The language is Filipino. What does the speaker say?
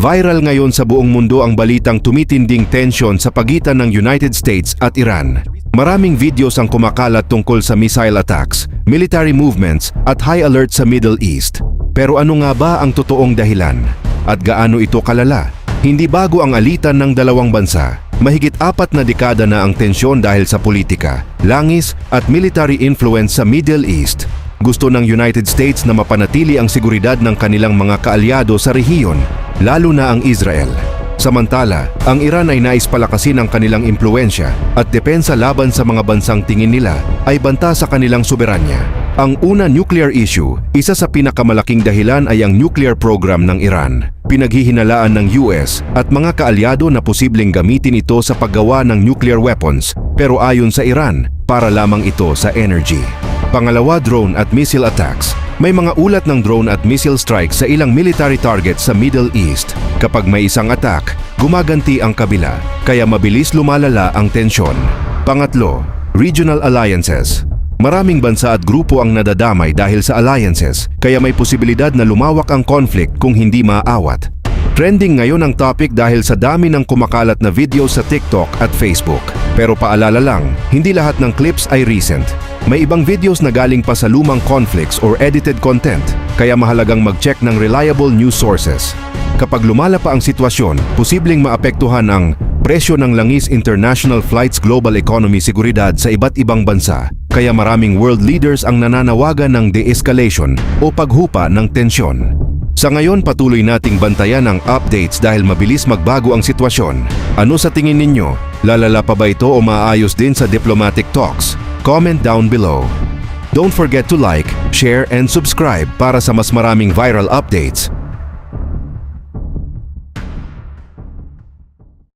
Viral ngayon sa buong mundo ang balitang tumitinding tensyon sa pagitan ng United States at Iran. Maraming videos ang kumakalat tungkol sa missile attacks, military movements at high alert sa Middle East. Pero ano nga ba ang totoong dahilan? At gaano ito kalala? Hindi bago ang alitan ng dalawang bansa. Mahigit 4 na dekada na ang tensyon dahil sa politika, langis at military influence sa Middle East. Gusto ng United States na mapanatili ang seguridad ng kanilang mga kaalyado sa rehiyon, lalo na ang Israel. Samantala, ang Iran ay nais palakasin ang kanilang impluensya at depensa laban sa mga bansang tingin nila ay banta sa kanilang soberanya. Ang una nuclear issue, isa sa pinakamalaking dahilan ay ang nuclear program ng Iran. Pinaghihinalaan ng US at mga kaalyado na posibleng gamitin ito sa paggawa ng nuclear weapons, pero ayon sa Iran, para lamang ito sa energy. Pangalawa, drone at missile attacks. May mga ulat ng drone at missile strikes sa ilang military targets sa Middle East. Kapag may isang attack, gumaganti ang kabila, kaya mabilis lumalala ang tensyon. Pangatlo, regional alliances. Maraming bansa at grupo ang nadadamay dahil sa alliances, kaya may posibilidad na lumawak ang conflict kung hindi maaawat. Trending ngayon ang topic dahil sa dami ng kumakalat na video sa TikTok at Facebook. Pero paalala lang, hindi lahat ng clips ay recent. May ibang videos na galing pa sa lumang conflicts or edited content, kaya mahalagang mag-check ng reliable news sources. Kapag lumala pa ang sitwasyon, posibleng maapektuhan ang presyo ng langis international flights, global economy, seguridad sa iba't ibang bansa. Kaya maraming world leaders ang nananawagan ng de-escalation o paghupa ng tensyon. Sa ngayon, patuloy nating bantayan ang updates dahil mabilis magbago ang sitwasyon. Ano sa tingin ninyo? Lalala pa ba ito o maayos din sa diplomatic talks? Comment down below. Don't forget to like, share and subscribe para sa mas maraming viral updates.